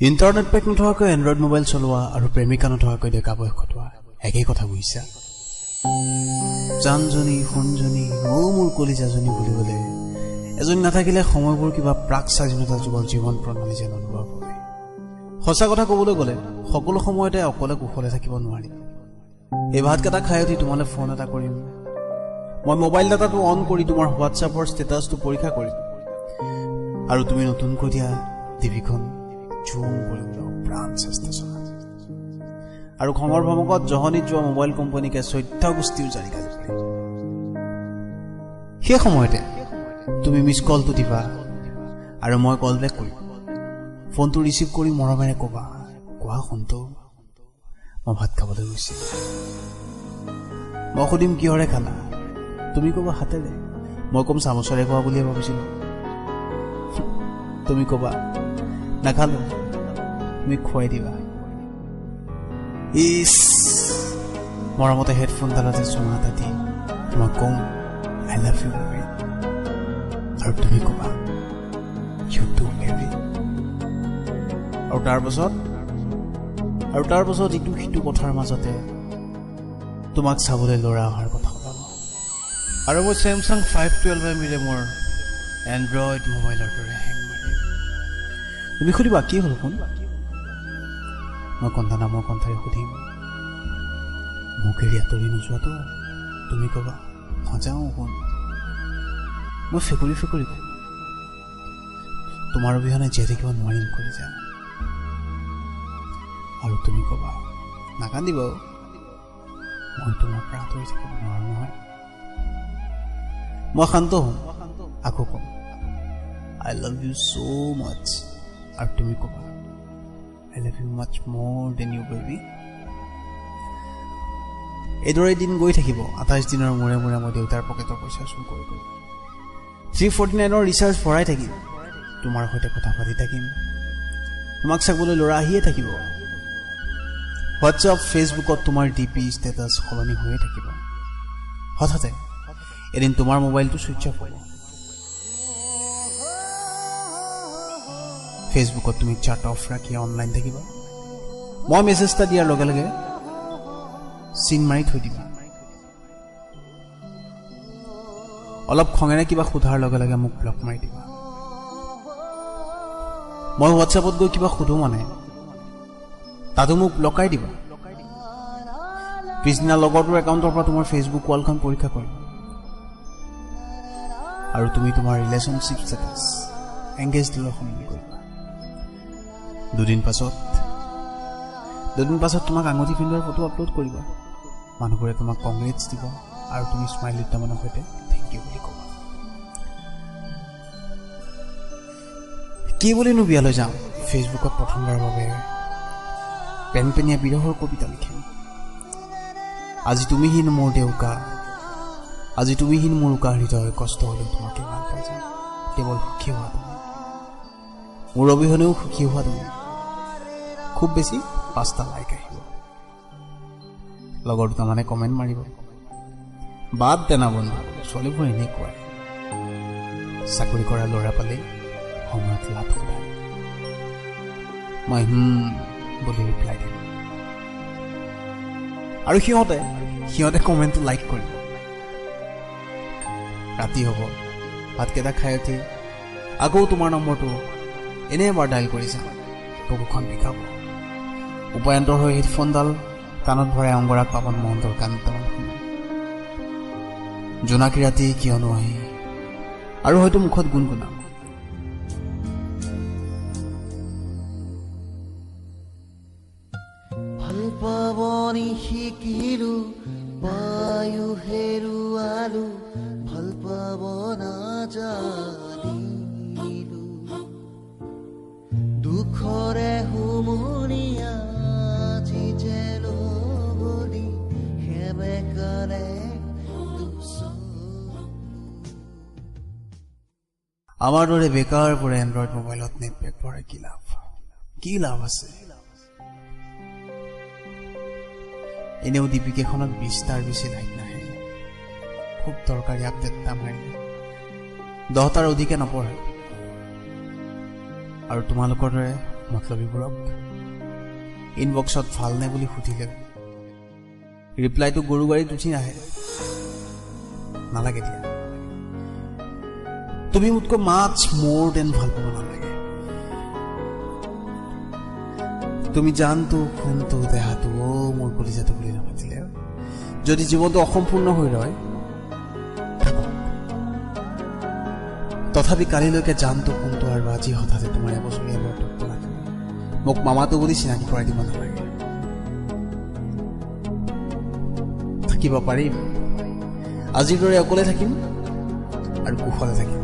Internet pack নথকাকৈ Android mobile চলোৱা আৰু প্ৰেমিকা নথকাকৈ ডেকা বয়স কটোৱা একেই কথা বুজিছা। জানজনী সোণজনী মোৰ কলিজাজনী বুলিবলৈ এজনী নাথাকিলে সময়বোৰ কিবা প্ৰাক স্বাধীনতা যুগৰ জীৱন প্ৰণালী যেন অনুভৱ হয়। সঁচা কথা ক'বলৈ গ'লে সকলো সময়তে অকলে কুশলে থাকিব নোৱাৰি। এই ভাতকেইটা খাই উঠি তোমালৈ ফোন এটা কৰিম, মই মোবাইল ডাটাটো অন কৰি তোমাৰ হোৱাটছআপৰ ষ্টেটাছটো পৰীক্ষা কৰিম আৰু তুমি নতুনকৈ দিয়া টিভিখন জুম কৰিবলৈ প্ৰাণ চেষ্টা চলা আৰু খঙৰ ভমকত জহনিত যোৱা মোবাইল কোম্পানীকে 14 গোষ্ঠীও জাৰি কালি পাৰে। সেই সময়তে তুমি মিছ কলটো দিবা আৰু মই কল বেক কৰিম। ফোনটো ৰিচিভ কৰি মৰমেৰে ক'বা, কোৱা শুনটো মই ভাত খাবলৈ গৈছিল। মই সুধিম কিহৰে খালা, তুমি ক'বা হাতেৰে, মই ক'ম চামুচেৰে খোৱা বুলিয়ে ভাবিছিলোঁ। তুমি ক'বা নাখালো, তুমি খুৱাই দিবা। ইছ মৰমতে হেডফোনডালতে চুমা এটা দি তোমাক ক'ম আই লাভ ইউ বেবি, আৰু তুমি ক'বা ইউ টু বেবি। আৰু তাৰ পাছত ইটো সিটো কথাৰ মাজতে তোমাক চাবলৈ ল'ৰা অহাৰ কথা ওলাব আৰু মই ছেমছাং 512 MB মোৰ এণ্ড্ৰইড মোবাইলৰ দৰে হেং মাৰিম। তুমি সুধিবা কি হ'ল ফোন, মই কণ্ঠা নামৰ কণ্ঠাৰে সুধিম মোক এৰি আঁতৰি নোযোৱাতো, তুমি ক'বা নাযাওঁ কোন, মই ফেকুৰি ফেকুৰি ক'ম তোমাৰ অবিহনে জীয়াই থাকিব নোৱাৰিম কৰি যা, আৰু তুমি ক'বা নাকান্দিব, মই তোমাৰ পৰা আঁতৰি থাকিব নোৱাৰো নহয়। মই শান্ত হ'ম, আকৌ ক'ম I love you so much, আৰু তুমি ক'বা I love you much more than you baby। এইদৰে দিন গৈ থাকিব। 28 দিনৰ মূৰে মূৰে মই দেউতাৰ পকেটৰ পইচা চুৰ কৰি 349ৰ ৰিচাৰ্জ ভৰাই থাকিম, তোমাৰ সৈতে কথা পাতি থাকিম, তোমাক চাবলৈ ল'ৰা আহিয়ে থাকিব। হোৱাটছআপ ফেচবুকত তোমাৰ ডিপি ষ্টেটাছ সলনি হৈয়ে থাকিব। হঠাতে এদিন তোমাৰ মোবাইলটো ছুইচ অফ হ'ব। ফেচবুকত তুমি চাট অফ ৰাখি অনলাইন থাকিবা। মই মেছেজ এটা দিয়াৰ লগে লগে চিন মাৰি থৈ দিবা। অলপ খঙেৰে কিবা সোধাৰ লগে লগে মোক ব্লক মাৰি দিবা। মই হোৱাটছএপত গৈ কিবা সোধো মানে তাতো মোক ব্লকাই দিবা। পিছদিনা লগৰটোৰ একাউণ্টৰ পৰা তোমাৰ ফেচবুক ৱালখন পৰীক্ষা কৰিবা আৰু তুমি তোমাৰ ৰিলেশ্যনশ্বিপ ষ্টেটাছ এংগেজ দিলৰ সলনি কৰিবা। দুদিন পাছত তোমাক আঙুঠি পিন্ধোৱাৰ ফটো আপলোড কৰিবা। মানুহবোৰে তোমাক কংগ্ৰেটছ দিব আৰু তুমি স্মাইল দুটামানৰ সৈতে থেংক ইউ বুলি ক'বা। কি বুলিনো বিয়ালৈ যাম, ফেচবুকত প্ৰথমবাৰৰ বাবে পেনপেনীয়া বিৰহৰ কবিতা লিখিম। আজি তুমিহীন মোৰ দেউকা, আজি তুমিহীন মোৰ উকা হৃদয়, কষ্ট হ'লেও তোমাকে ভাল পাই যাম। কেৱল সুখী হোৱা তুমি, মোৰ অবিহনেও সুখী হোৱা তুমি। খুব বেছি 5টা লাইক আহিব, লগৰ দুটামানে কমেণ্ট মাৰিব, বাদ দেনা বন্ধু ছোৱালীবোৰ এনেকুৱাই, চাকৰি কৰা ল'ৰা পালে সময়ত লাভ সদায়। মই বুলি ৰিপ্লাই দিম আৰু সিহঁতে কমেণ্টটো লাইক কৰিব। ৰাতি হ'ব, ভাতকেইটা খাই উঠি আকৌ তোমাৰ নম্বৰটো এনেই এবাৰ ডাইল কৰিছা, বুকুখন বিষাব। উপায়ন্তৰ হৈ হেডফোনডাল কাণত ভৰাই অংগৰাগ পাৱন মহন্তৰ গান দুটামান শুনো। জোনাকী ৰাতি কিয়নো আহি, আৰু হয়তো মুখত গুণগুণাম ভাল পাবনি শিকিলো, বায়ু হেৰুৱালো, ভাল পাব নাজানিলো, দুখৰে হুমুনিয়া আমাৰ দৰে বেকাৰ পৰা এণ্ড্ৰইড মোবাইলত নেট পেক ভৰাই কি লাভ আছে? এনেও ডিপিকেখনত 20টাৰ বেছি লাইক নাহে, খুব দৰকাৰী আপডেট এটা মাৰিলে 10টাৰ অধিকে নপঢ়ে। আৰু তোমালোকৰ দৰে মতলবীবোৰক ইনবক্সত ভালনে বুলি সুধিলে ৰিপ্লাইটো গৰু গাড়ীত উঠি নাহে। নালাগে দিয়া, তুমি মোতকৈ মাছ মোৰ দেন ভাল পাব নালাগে। তুমি জানতো কোনটো দেহাটো মোৰ কলিজাটো বুলি নামাতিলে যদি জীৱনটো অসম্পূৰ্ণ হৈ ৰয়, তথাপি কালিলৈকে জানতো কোনটো আৰু আজি হঠাতে তোমাৰ এবছৰীয়া বৰ্তমান মোক মামাটো বুলি চিনাকি কৰাই দিব নালাগে। থাকিব পাৰিম, আজিৰ দৰে অকলে থাকিম আৰু কুশলে থাকিম।